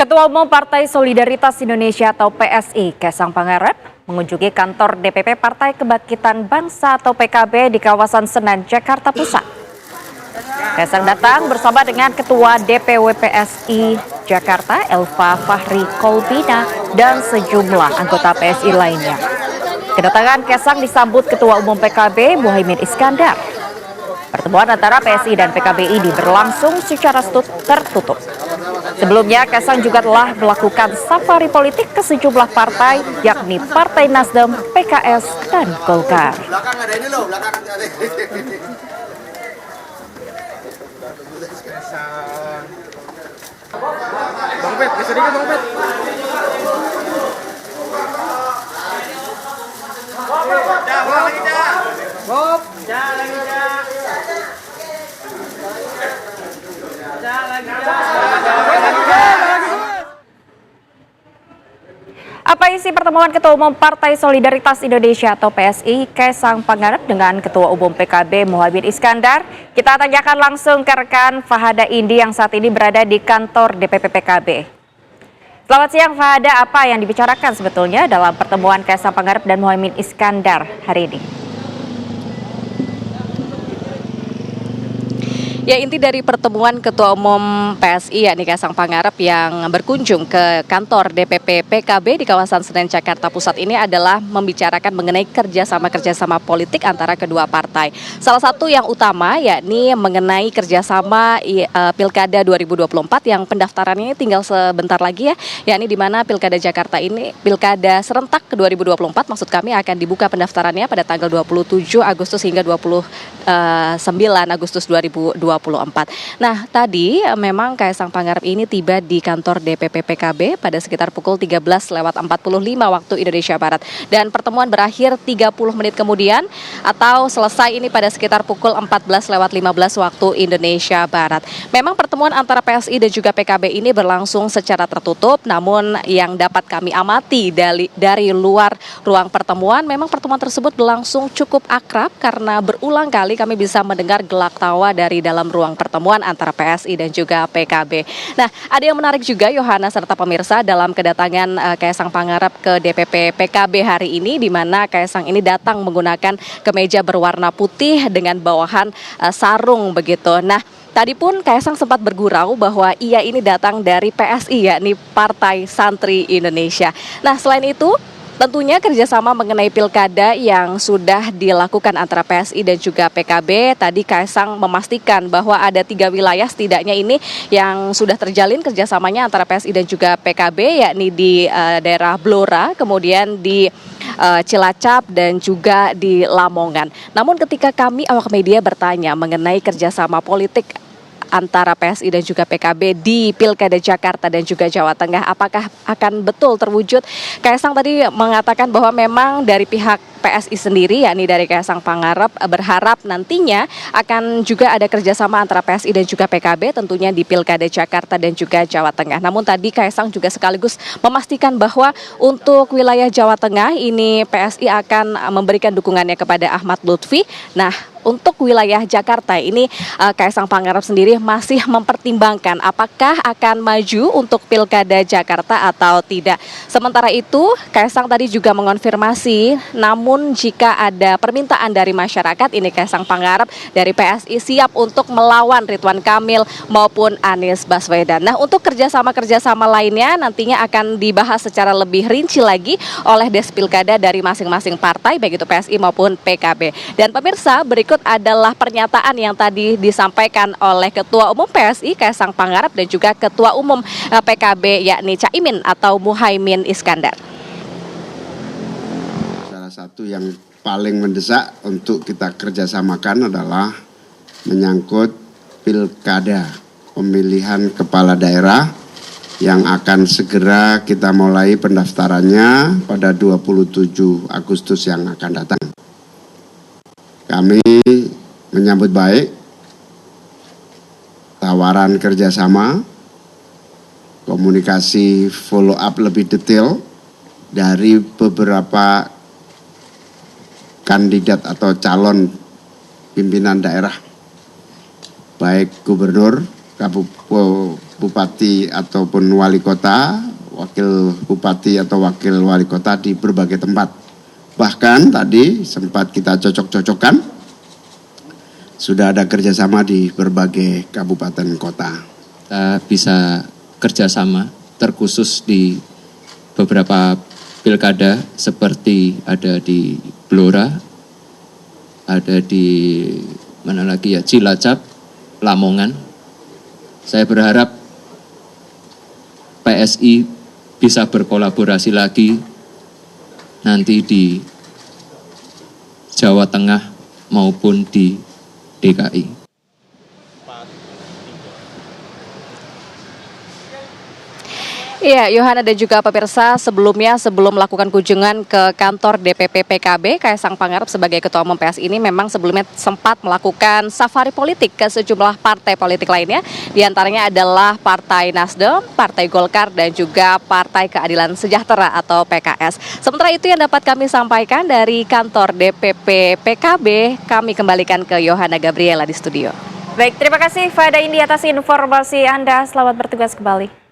Ketua Umum Partai Solidaritas Indonesia atau PSI, Kaisang Pangarep, mengunjungi kantor DPP Partai Kebangkitan Bangsa atau PKB di kawasan Senen, Jakarta Pusat. Kaisang datang bersama dengan Ketua DPW PSI Jakarta, Elva Fahri Kolbina, dan sejumlah anggota PSI lainnya. Kedatangan Kaisang disambut Ketua Umum PKB, Muhaimin Iskandar. Pertemuan antara PSI dan PKB ini berlangsung secara tertutup. Sebelumnya, Kaisang juga telah melakukan safari politik ke sejumlah partai, yakni Partai Nasdem, PKS, dan Golkar. Belakang ada ini loh, belakang ada. Bang Pet, bisa dikit Bang Pet. Bob lagi dah. Bob. Lagi dah. Apa isi pertemuan Ketua Umum Partai Solidaritas Indonesia atau PSI, Kaisang Pangarep dengan Ketua Umum PKB, Muhaimin Iskandar? Kita tanyakan langsung ke rekan Fahada Indi yang saat ini berada di kantor DPP PKB. Selamat siang Fahada, apa yang dibicarakan sebetulnya dalam pertemuan Kaisang Pangarep dan Muhaimin Iskandar hari ini? Ya, inti dari pertemuan Ketua Umum PSI yakni Kaisang Pangarep yang berkunjung ke kantor DPP PKB di kawasan Senen, Jakarta Pusat ini adalah membicarakan mengenai kerjasama politik antara kedua partai. Salah satu yang utama yakni mengenai kerjasama Pilkada 2024 yang pendaftarannya tinggal sebentar lagi yakni di mana Pilkada Jakarta ini, Pilkada serentak ke 2024 maksud kami akan dibuka pendaftarannya pada tanggal 27 Agustus hingga 29 Agustus 2024. Nah, tadi memang Kaisang Pangarep ini tiba di kantor DPP PKB pada sekitar pukul 13.45 waktu Indonesia Barat. Dan pertemuan berakhir 30 menit kemudian atau selesai ini pada sekitar pukul 14.15 waktu Indonesia Barat. Memang pertemuan antara PSI dan juga PKB ini berlangsung secara tertutup, namun yang dapat kami amati dari luar ruang pertemuan, memang pertemuan tersebut berlangsung cukup akrab karena berulang kali kami bisa mendengar gelak tawa dari dalam ruang pertemuan antara PSI dan juga PKB. Nah, ada yang menarik juga Yohana serta pemirsa dalam kedatangan Kaisang Pangarep ke DPP PKB hari ini, di mana Kaisang ini datang menggunakan kemeja berwarna putih dengan bawahan sarung begitu. Nah, tadi pun Kaisang sempat bergurau bahwa ia ini datang dari PSI yakni Partai Santri Indonesia. Nah, selain itu tentunya kerjasama mengenai pilkada yang sudah dilakukan antara PSI dan juga PKB. Tadi Kaisang memastikan bahwa ada 3 wilayah setidaknya ini yang sudah terjalin kerjasamanya antara PSI dan juga PKB, yakni di daerah Blora, kemudian di Cilacap dan juga di Lamongan. Namun ketika kami awak media bertanya mengenai kerjasama politik antara PSI dan juga PKB di Pilkada Jakarta dan juga Jawa Tengah, apakah akan betul terwujud? Kaisang tadi mengatakan bahwa memang dari pihak PSI sendiri, yakni dari Kaisang Pangarep, berharap nantinya akan juga ada kerjasama antara PSI dan juga PKB tentunya di Pilkada Jakarta dan juga Jawa Tengah. Namun tadi Kaisang juga sekaligus memastikan bahwa untuk wilayah Jawa Tengah ini PSI akan memberikan dukungannya kepada Ahmad Lutfi. Nah, untuk wilayah Jakarta ini Kaisang Pangarep sendiri masih mempertimbangkan apakah akan maju untuk Pilkada Jakarta atau tidak. Sementara itu Kaisang tadi juga mengonfirmasi, namun jika ada permintaan dari masyarakat ini Kaisang Pangarep dari PSI siap untuk melawan Ridwan Kamil maupun Anies Baswedan. Nah, untuk kerjasama lainnya nantinya akan dibahas secara lebih rinci lagi oleh Despilkada dari masing-masing partai baik itu PSI maupun PKB. Dan pemirsa, berikut adalah pernyataan yang tadi disampaikan oleh Ketua Umum PSI Kaisang Pangarep dan juga Ketua Umum PKB yakni Caimin atau Muhaimin Iskandar. Salah satu yang paling mendesak untuk kita kerjasamakan adalah menyangkut pilkada pemilihan kepala daerah yang akan segera kita mulai pendaftarannya pada 27 Agustus yang akan datang. Kami menyambut baik tawaran kerjasama, komunikasi follow up lebih detail dari beberapa kandidat atau calon pimpinan daerah, baik gubernur, bupati ataupun wali kota, wakil bupati atau wakil wali kota di berbagai tempat. Bahkan tadi sempat kita cocok-cocokkan, sudah ada kerjasama di berbagai kabupaten kota. Kita bisa kerjasama terkhusus di beberapa pilkada seperti ada di Blora, ada di mana lagi ya, Cilacap, Lamongan. Saya berharap PSI bisa berkolaborasi lagi nanti di Jawa Tengah maupun di DKI. Iya, Yohana dan juga pemirsa, sebelum melakukan kunjungan ke kantor DPP PKB, Kaisang Pangarep sebagai Ketua Umum PSI ini memang sebelumnya sempat melakukan safari politik ke sejumlah partai politik lainnya. Di antaranya adalah Partai Nasdem, Partai Golkar, dan juga Partai Keadilan Sejahtera atau PKS. Sementara itu yang dapat kami sampaikan dari kantor DPP PKB, kami kembalikan ke Yohana Gabriela di studio. Baik, terima kasih Fada Indi atas informasi Anda. Selamat bertugas kembali.